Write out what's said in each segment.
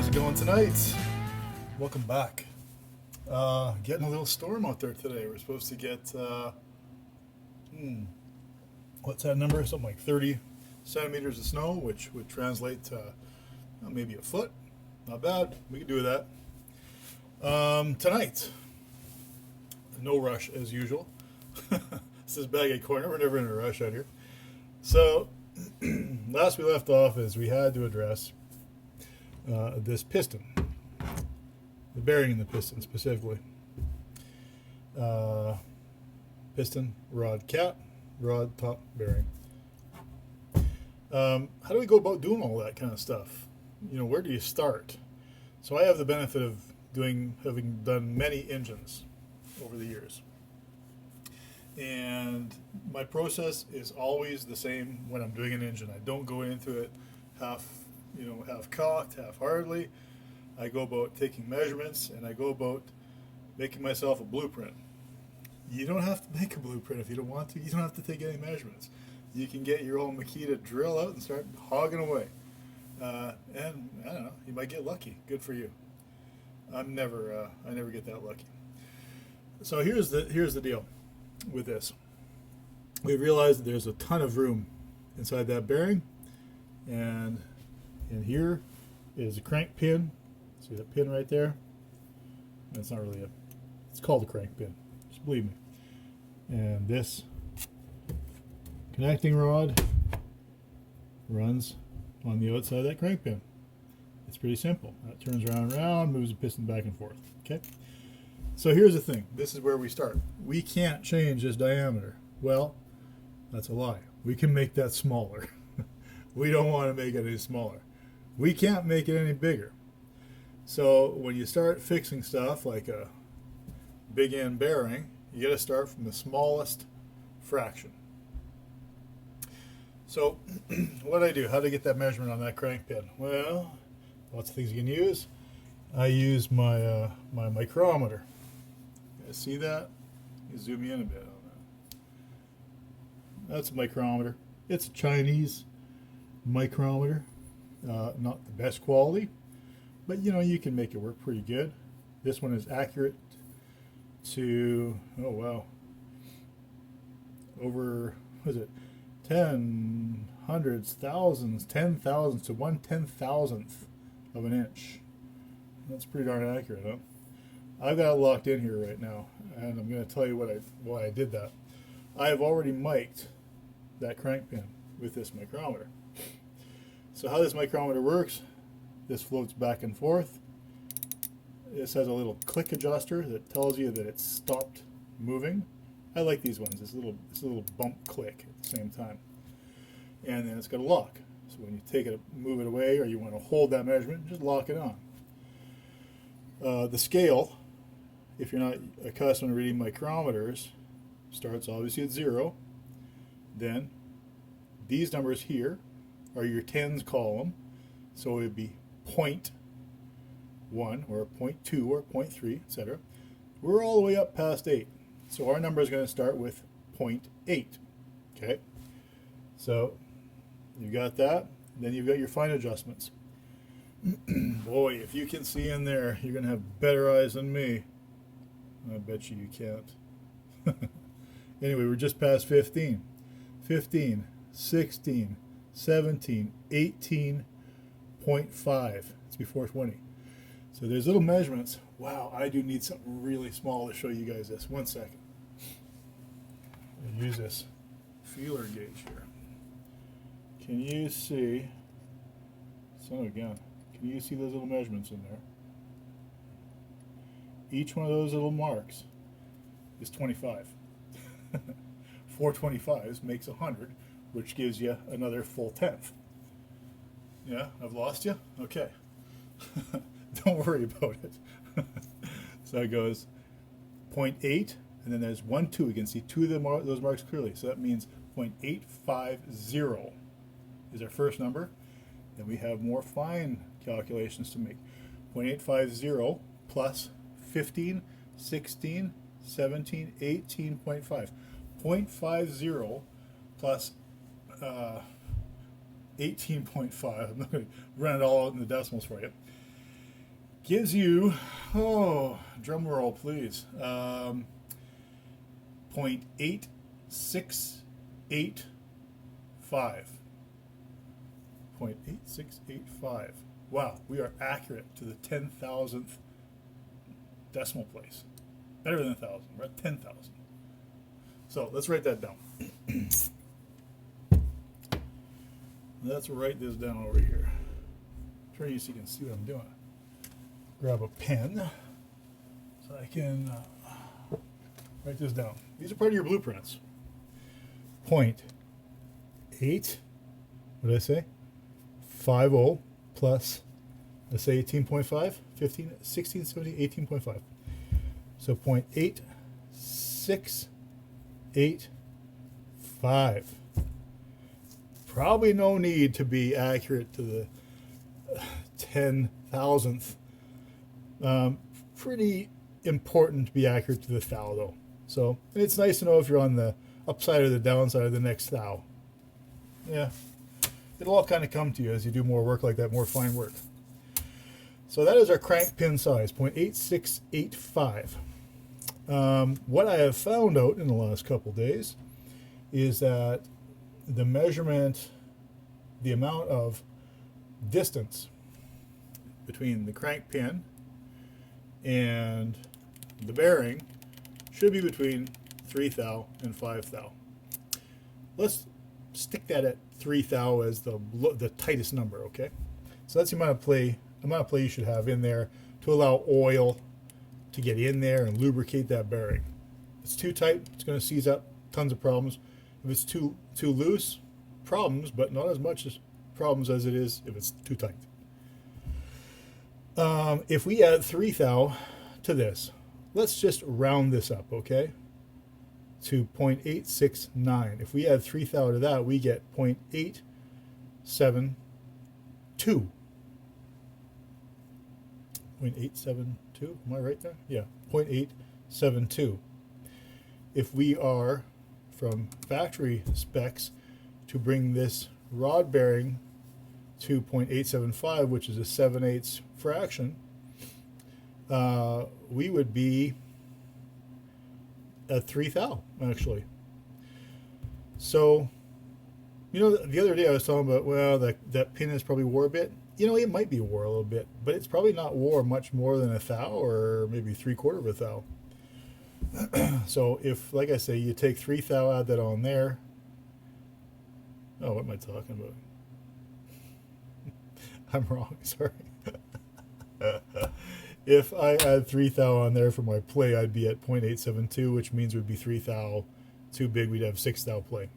it going tonight? Welcome back. Getting a little storm out there today. We're supposed to get, what's that number? Something like 30 centimeters of snow, which would translate to maybe a foot. Not bad. We can do that. Tonight, no rush as usual. This is Baggy Corner. We're never in a rush out here. So, last we left off is we had to address this piston, the bearing in the piston specifically. Piston, rod cap, rod top bearing. How do we go about doing all that kind of stuff? Where do you start? So I have the benefit of having done many engines over the years. And my process is always the same when I'm doing an engine. I don't go into it half cocked, half-heartedly. I go about taking measurements, and I go about making myself a blueprint. You don't have to make a blueprint if you don't want to. You don't have to take any measurements. You can get your old Makita drill out and start hogging away. And I don't know, you might get lucky. Good for you. I never get that lucky. So here's the deal with this. We realized that there's a ton of room inside that bearing, and in here is a crank pin. See that pin right there? That's not really it's called a crank pin. Just believe me. And this connecting rod runs on the outside of that crank pin. It's pretty simple. That turns around and around, moves the piston back and forth. Okay? So here's the thing. This is where we start. We can't change this diameter. Well, that's a lie. We can make that smaller. We don't want to make it any smaller. We can't make it any bigger. So when you start fixing stuff like a big end bearing, you got to start from the smallest fraction. So what do I do? How do I get that measurement on that crank pin? Well, lots of things you can use. I use my micrometer. You guys see that? You zoom in a bit on that. That's a micrometer. It's a Chinese micrometer. Not the best quality, but you can make it work pretty good. This one is accurate to, oh wow, over, what is it, 10, hundreds, thousands, 10,000s to 1/10,000th of an inch. That's pretty darn accurate, huh? I've got it locked in here right now, and I'm going to tell you why I did that. I have already mic'd that crank pin with this micrometer. So how this micrometer works, this floats back and forth. This has a little click adjuster that tells you that it's stopped moving. I like these ones. It's a little bump click at the same time. And then it's got a lock. So when you take it, move it away, or you want to hold that measurement, just lock it on. The scale, if you're not accustomed to reading micrometers, starts obviously at 0. Then these numbers here are your tens column. So it would be 0.1 or 0.2 or 0.3, etc. We're all the way up past 8. So our number is going to start with 0.8. Okay? So you've got that. Then you've got your fine adjustments. Boy, if you can see in there, you're going to have better eyes than me. I bet you can't. Anyway, we're just past 15. 15, 16, 17, 18.5. It's before 20. So there's little measurements. Wow, I do need something really small to show you guys this. 1 second. I'll use this feeler gauge here. Can you see, son of a gun, can you see those little measurements in there? Each one of those little marks is 25. 4 25s makes 100, which gives you another full tenth. Yeah, I've lost you? Okay. Don't worry about it. So it goes 0.8, and then there's 1, 2. You can see two of those marks clearly. So that means 0.850 is our first number. Then we have more fine calculations to make. 0.850 plus 15, 16, 17, 18.5. 0.50 plus 18.5. I'm not going to run it all out in the decimals for you. gives you, oh, drum roll please, 0.8685. 0.8685. Wow, we are accurate to the 10,000th decimal place. Better than 1,000. We're at 10,000. So let's write that down. Let's write this down over here. Turn you so you can see what I'm doing. Grab a pen so I can write this down. These are part of your blueprints. 0.8, what did I say? 50 plus, let's say 18.5, 15, 16, 17, 18.5. So 0.8685. Probably no need to be accurate to the 10,000th. Pretty important to be accurate to the thou, though. So it's nice to know if you're on the upside or the downside of the next thou. Yeah, it'll all kind of come to you as you do more work like that, more fine work. So that is our crank pin size, 0.8685. What I have found out in the last couple days is that the measurement, the amount of distance between the crank pin and the bearing should be between 3 thou and 5 thou. Let's stick that at 3 thou as the tightest number, okay? So that's the amount of play you should have in there to allow oil to get in there and lubricate that bearing. If it's too tight, it's going to seize up tons of problems. If it's too loose, problems, but not as much as problems as it is if it's too tight. If we add 3 thou to this, let's just round this up, okay, to 0.869. If we add 3 thou to that, we get 0.872. 0.872, am I right there? Yeah, 0.872. If we are from factory specs to bring this rod bearing to 0.875, which is a 7/8 fraction, we would be at 3 thou, actually. So, you know, the other day I was talking about, well, that pin is probably wore a bit. You know, it might be wore a little bit, but it's probably not wore much more than a thou, or maybe 3/4 of a thou. So if, like I say, you take 3 thou, add that on there. Oh, what am I talking about? I'm wrong, sorry. If I add 3 thou on there for my play, I'd be at 0.872, which means it would be 3 thou too big. We'd have 6 thou play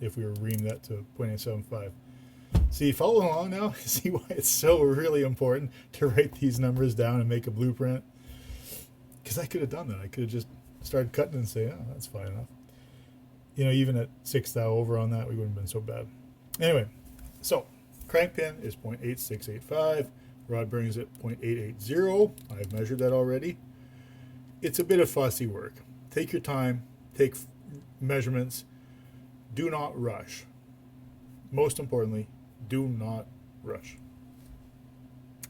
if we were reaming that to 0.875. See, follow along now? See why it's so really important to write these numbers down and make a blueprint? Because I could have done that. I could have just started cutting and say, oh, that's fine enough. You know, even at 6 thou over on that, we wouldn't have been so bad. Anyway, so crank pin is 0.8685. Rod bearing is at 0.880. I've measured that already. It's a bit of fussy work. Take your time. Take measurements. Do not rush. Most importantly, do not rush.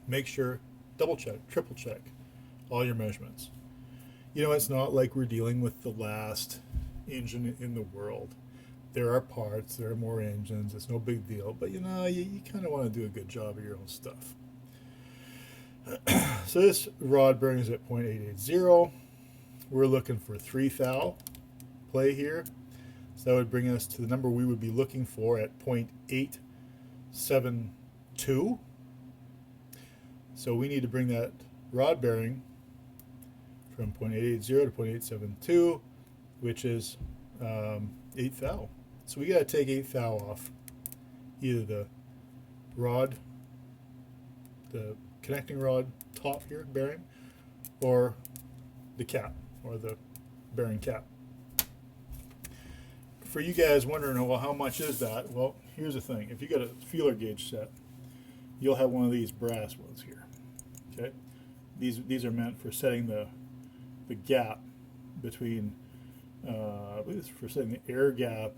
Make sure, double check, triple check all your measurements. You know, it's not like we're dealing with the last engine in the world. There are parts, there are more engines, it's no big deal, but you know, you kind of want to do a good job of your own stuff. So this rod bearing is at 0.880. We're looking for 3 thou play here. So that would bring us to the number we would be looking for at 0.872. So we need to bring that rod bearing from 0.880 to 0.872, which is 8 thou. So we got to take 8 thou off either the rod, the connecting rod top here bearing, or the cap, or the bearing cap. For you guys wondering, well, how much is that? Well, here's the thing. If you got a feeler gauge set, you'll have one of these brass ones here. Okay, these are meant for setting the gap between, I believe it's for setting the air gap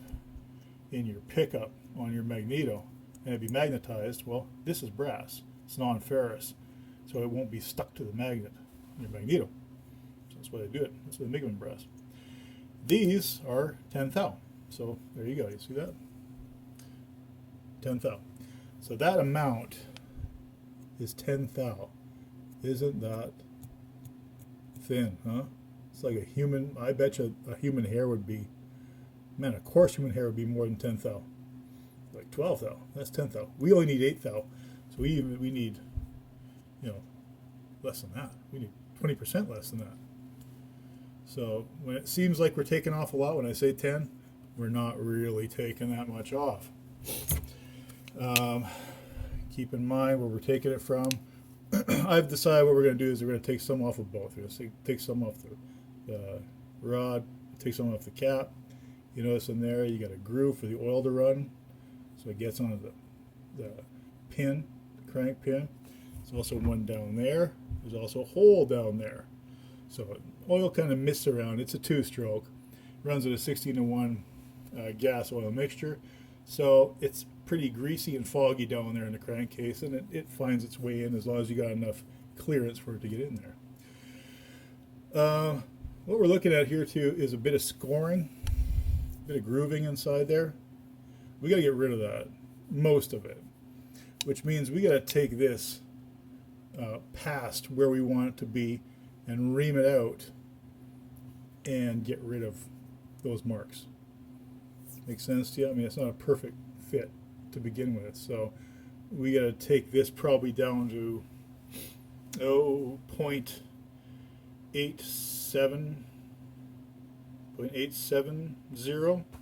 in your pickup on your magneto, and it'd be magnetized. Well, this is brass. It's non-ferrous. so it won't be stuck to the magnet, your magneto. So that's why they do it. That's why they make them in brass. These are 10 thou. So there you go. You see that? 10 thou. So that amount is 10 thou. Isn't that thin, huh? It's like a human, I bet you a human hair would be, man, of course human hair would be more than 10 thou. Like 12 thou. That's 10 thou. We only need 8 thou. So we need, less than that. We need 20% less than that. So when it seems like we're taking off a lot, when I say 10, we're not really taking that much off. Keep in mind where we're taking it from. I've decided what we're going to do is we're going to take some off of both. We're going to take some off the rod, take some off the cap. You notice in there you got a groove for the oil to run, so it gets onto the pin, the crank pin. There's also one down there. There's also a hole down there. So oil kind of mists around. It's a two-stroke. Runs at a 16:1 gas oil mixture. So it's pretty greasy and foggy down there in the crankcase, and it finds its way in as long as you got enough clearance for it to get in there. What we're looking at here too is a bit of scoring, a bit of grooving inside there. We got to get rid of that, most of it, which means we got to take this past where we want it to be and ream it out and get rid of those marks. Make sense to you? I mean, it's not a perfect fit to begin with, so we got to take this probably down to 0.87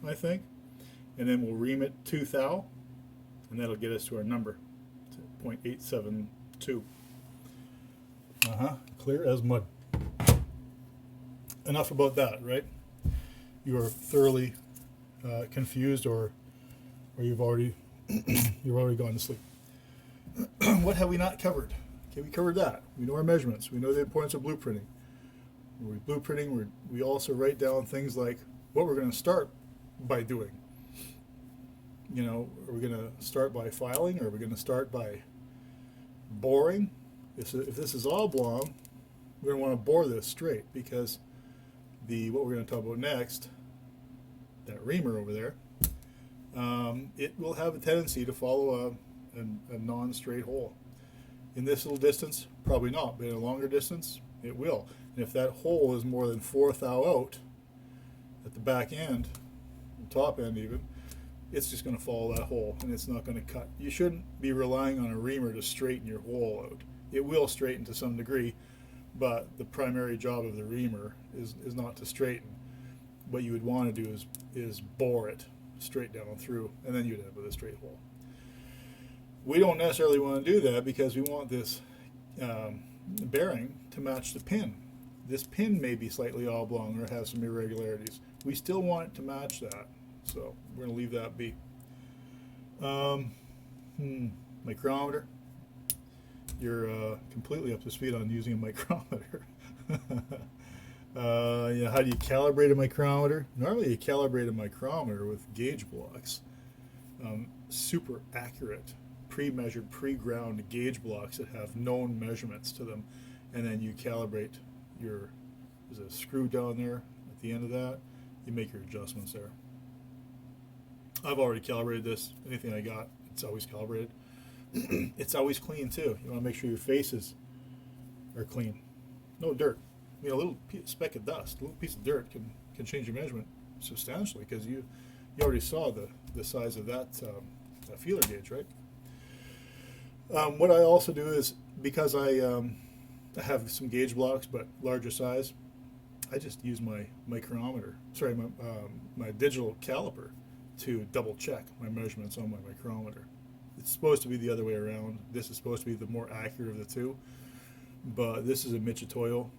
I think, and then we'll ream it 2 thou, and that'll get us to our number, 0.872. Clear as mud. Enough about that, right? You are thoroughly confused, or you've already gone to sleep. What have we not covered? Okay, we covered that. We know our measurements. We know the importance of blueprinting. When we're blueprinting, we also write down things like what we're going to start by doing. Are we going to start by filing, or are we going to start by boring? If this is oblong, we're going to want to bore this straight, because what we're going to talk about next, that reamer over there, it will have a tendency to follow a non-straight hole. In this little distance, probably not, but in a longer distance, it will. And if that hole is more than 4 thou out at the back end, the top end even, it's just going to follow that hole, and it's not going to cut. You shouldn't be relying on a reamer to straighten your hole out. It will straighten to some degree, but the primary job of the reamer is not to straighten. What you would want to do is bore it straight down through, and then you'd end up with a straight hole. We don't necessarily want to do that because we want this bearing to match the pin. This pin may be slightly oblong or have some irregularities. We still want it to match that, so we're going to leave that be. Micrometer. You're completely up to speed on using a micrometer. How do you calibrate a micrometer? Normally you calibrate a micrometer with gauge blocks. Super accurate, pre-measured, pre-ground gauge blocks that have known measurements to them. And then you calibrate there's a screw down there at the end of that. You make your adjustments there. I've already calibrated this. Anything I got, it's always calibrated. It's always clean too. You want to make sure your faces are clean. No dirt. A little speck of dust, a little piece of dirt can change your measurement substantially, because you already saw the size of that feeler gauge, right? What I also do is, because I have some gauge blocks but larger size, I just use my micrometer, my digital caliper to double check my measurements on my micrometer. It's supposed to be the other way around. This is supposed to be the more accurate of the two, but this is a Mitutoyo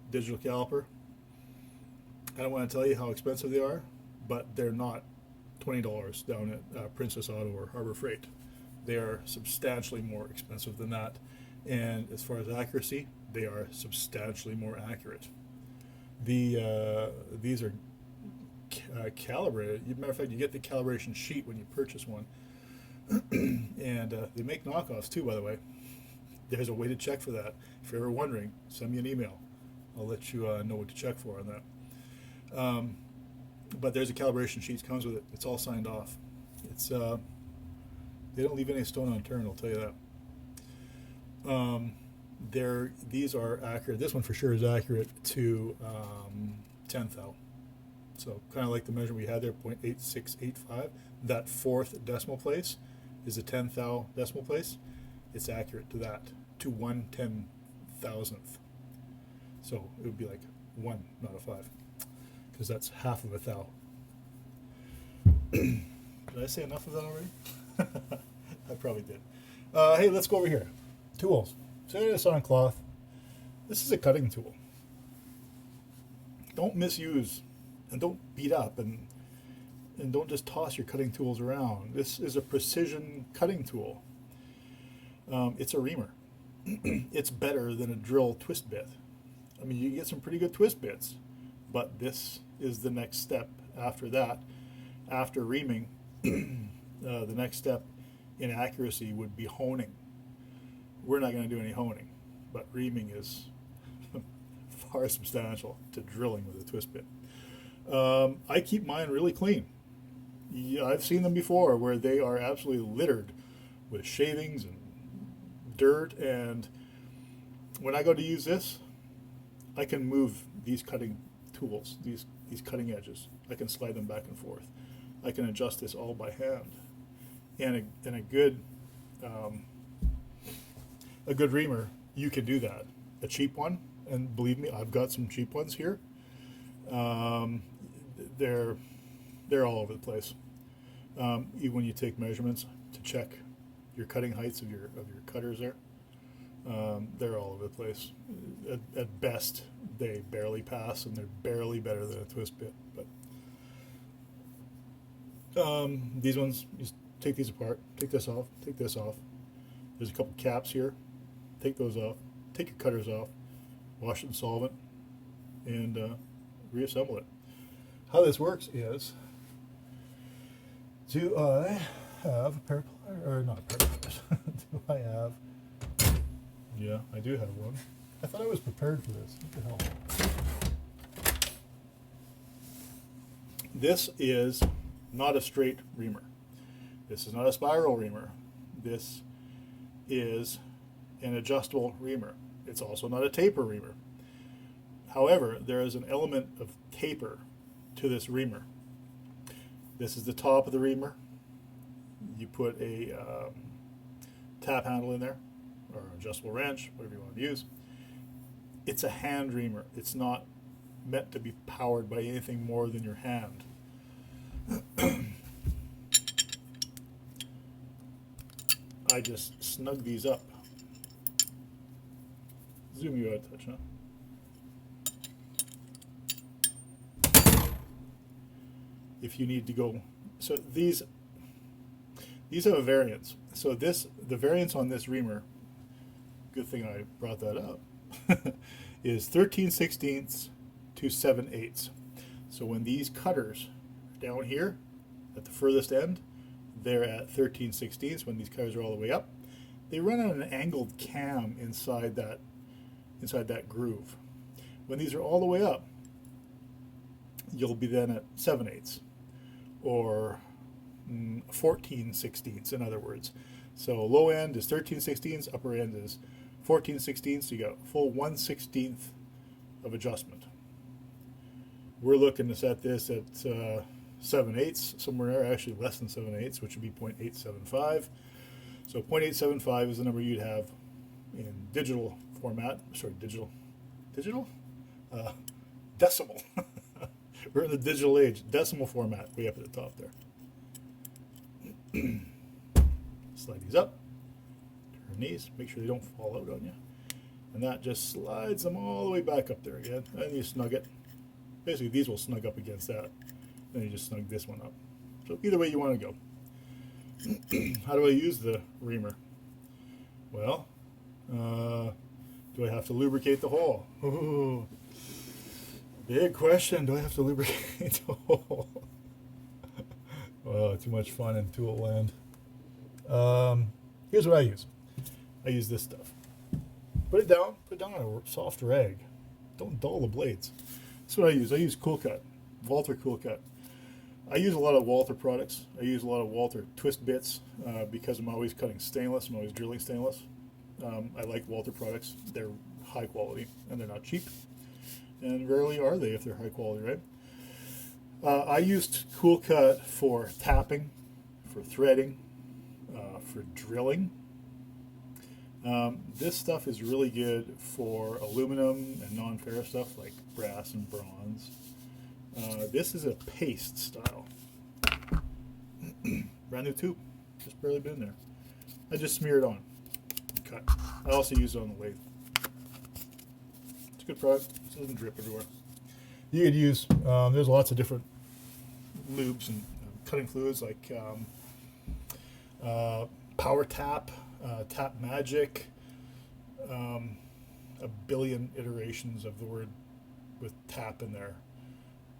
digital caliper. I don't want to tell you how expensive they are, but they're not $20 down at Princess Auto or Harbor Freight. They are substantially more expensive than that, and as far as accuracy, they are substantially more accurate. These are calibrated. As a matter of fact, you get the calibration sheet when you purchase one. And they make knockoffs too, by the way. there's a way to check for that. If you're ever wondering, send me an email. I'll let you know what to check for on that. But there's a calibration sheet that comes with it. It's all signed off. It's they don't leave any stone unturned, I'll tell you that. These are accurate. This one for sure is accurate to 10th thou. So kind of like the measurement we had there, 0.8685. That fourth decimal place is a 10th thou decimal place. It's accurate to that, to 1/10,000th. So it would be like 1, not a 5, because that's half of a thou. Did I say enough of that already? I probably did. Hey, let's go over here. Tools. So this on cloth. This is a cutting tool. Don't misuse and don't beat up and don't just toss your cutting tools around. This is a precision cutting tool. It's a reamer. It's better than a drill twist bit. I mean, you get some pretty good twist bits, but this is the next step after that. After reaming, the next step in accuracy would be honing. We're not going to do any honing, but reaming is far substantial to drilling with a twist bit. I keep mine really clean. Yeah, I've seen them before where they are absolutely littered with shavings and dirt, and when I go to use this, I can move these cutting tools, these cutting edges. I can slide them back and forth. I can adjust this all by hand. And a good reamer, you can do that. A cheap one, and believe me, I've got some cheap ones here. They're all over the place. Even when you take measurements to check your cutting heights of your cutters there, they're all over the place. At best, they barely pass, and they're barely better than a twist bit. But these ones, just take these apart, take this off, take this off. There's a couple caps here. Take those off. Take your cutters off. Wash it in solvent, and reassemble it. How this works is, do I have a pair of pliers, or not a pair of pliers? Do I have? Yeah, I do have one. I thought I was prepared for this. What the hell? This is not a straight reamer. This is not a spiral reamer. This is an adjustable reamer. It's also not a taper reamer. However, there is an element of taper to this reamer. This is the top of the reamer. You put a tap handle in there, or an adjustable wrench, whatever you want to use. It's a hand reamer. It's not meant to be powered by anything more than your hand. I just snug these up. Zoom you out a touch, huh? If you need to go, so these have a variance. So the variance on this reamer, good thing I brought that up, is 13/16 to 7/8. So when these cutters are down here at the furthest end, they're at 13/16. When these cutters are all the way up, they run on an angled cam inside that groove. When these are all the way up, you'll be then at 7/8, or 14/16, in other words. So low end is 13/16, upper end is 14/16, so you got a full 1/16 of adjustment. We're looking to set this at 7/8, somewhere there, actually less than 7/8, which would be 0.875. So 0.875 is the number you'd have in digital format. Sorry, digital? Decimal. We're in the digital age. Decimal format, way up at the top there. Slide these up. Turn these. Make sure they don't fall out on you. And that just slides them all the way back up there again. And you snug it. Basically, these will snug up against that. Then you just snug this one up. So either way you want to go. How do I use the reamer? Well, do I have to lubricate the hole? Ooh, big question. Do I have to lubricate the hole? Oh, too much fun in tool land. Here's what I use. I use this stuff. Put it down on a soft rag. Don't dull the blades. That's what I use. I use Cool Cut, Walter Cool Cut. I use a lot of Walter products. I use a lot of Walter twist bits because I'm always cutting stainless. I'm always drilling stainless. I like Walter products. They're high quality and they're not cheap. And rarely are they if they're high quality, right? I used Cool Cut for tapping, for threading, for drilling. This stuff is really good for aluminum and non-ferrous stuff like brass and bronze. This is a paste style. Brand new tube. Just barely been there. I just smear it on. Cut. I also use it on the lathe. It's a good product. It doesn't drip everywhere. You could use, there's lots of different lubes and cutting fluids like Power Tap, Tap Magic, a billion iterations of the word with tap in there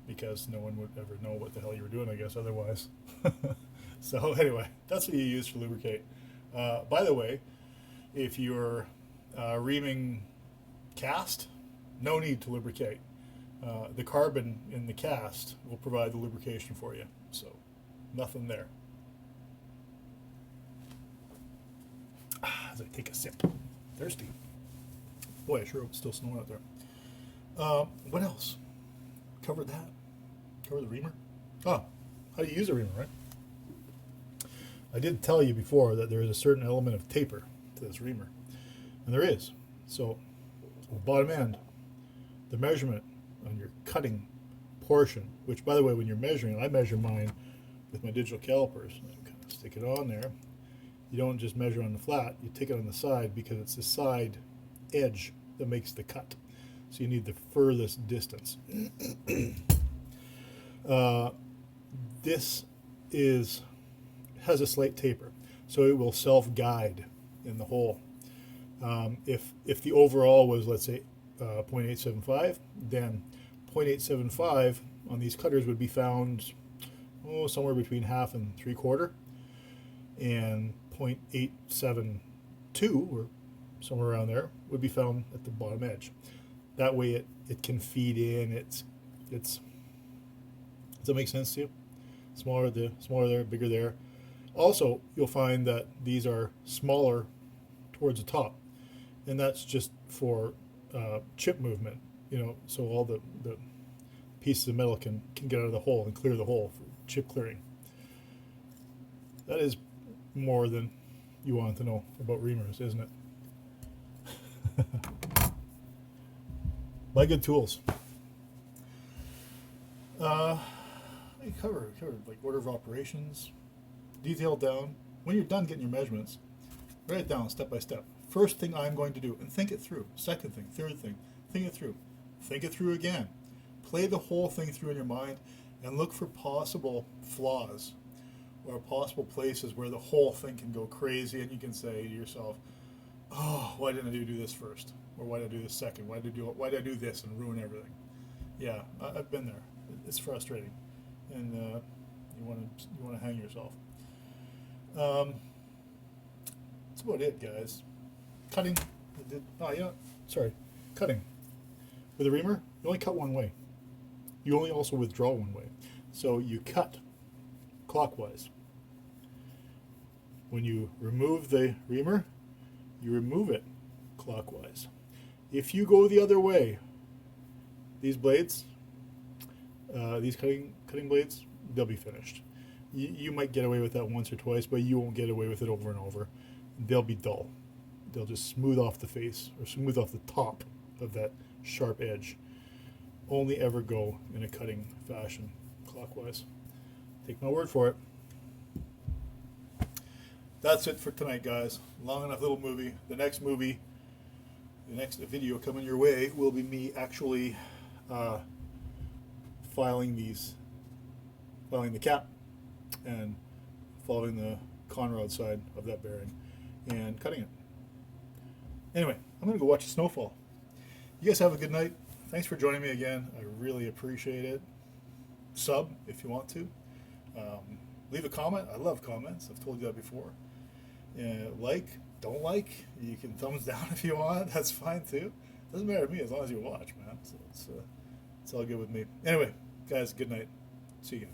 because no one would ever know what the hell you were doing, I guess, otherwise. So anyway, that's what you use for lubricate. By the way, if you're reaming cast, no need to lubricate. The carbon in the cast will provide the lubrication for you, so nothing there. As I take a sip. Thirsty. Boy, I sure hope it's still snowing out there. What else? Covered that. Covered the reamer. Oh, how do you use a reamer, right? I did tell you before that there is a certain element of taper to this reamer. And there is. So, on the bottom end, the measurement on your cutting portion, which, by the way, when you're measuring, I measure mine with my digital calipers. I kind of stick it on there. You don't just measure on the flat, you take it on the side because it's the side edge that makes the cut. So you need the furthest distance. This has a slight taper, so it will self-guide in the hole. If the overall was, let's say, 0.875, then 0.875 on these cutters would be found somewhere between half and 3/4, and 0.872 or somewhere around there would be found at the bottom edge. That way it can feed in. Does that make sense to you? Smaller there, bigger there. Also, you'll find that these are smaller towards the top, and that's just for chip movement. So all the pieces of metal can get out of the hole and clear the hole for chip clearing. That is more than you want to know about reamers, isn't it? Buy good tools. I covered like order of operations, detailed down. When you're done getting your measurements, write it down step by step. First thing I'm going to do, and think it through. Second thing, third thing, think it through. Think it through again. Play the whole thing through in your mind and look for possible flaws or possible places where the whole thing can go crazy, and you can say to yourself, oh, why didn't I do this first? Or why did I do this second? Why did I do this and ruin everything? Yeah, I've been there. It's frustrating, and you want to hang yourself. That's about it, guys. Cutting. Cutting. With a reamer, you only cut one way. You only also withdraw one way. So you cut clockwise. When you remove the reamer, you remove it clockwise. If you go the other way, these blades, these cutting blades, they'll be finished. You might get away with that once or twice, but you won't get away with it over and over. They'll be dull. They'll just smooth off the face or smooth off the top of that sharp edge. Only ever go in a cutting fashion clockwise. Take my word for it. That's it for tonight, guys. Long enough little movie. The next video coming your way will be me actually filing the cap and following the conrod side of that bearing and cutting it. Anyway, I'm going to go watch the snowfall. You guys have a good night. Thanks for joining me again. I really appreciate it. Sub if you want to. Leave a comment. I love comments. I've told you that before. Like, don't like, you can thumbs down if you want. That's fine too. Doesn't matter to me as long as you watch, man. So it's all good with me. Anyway, guys, good night. See you again.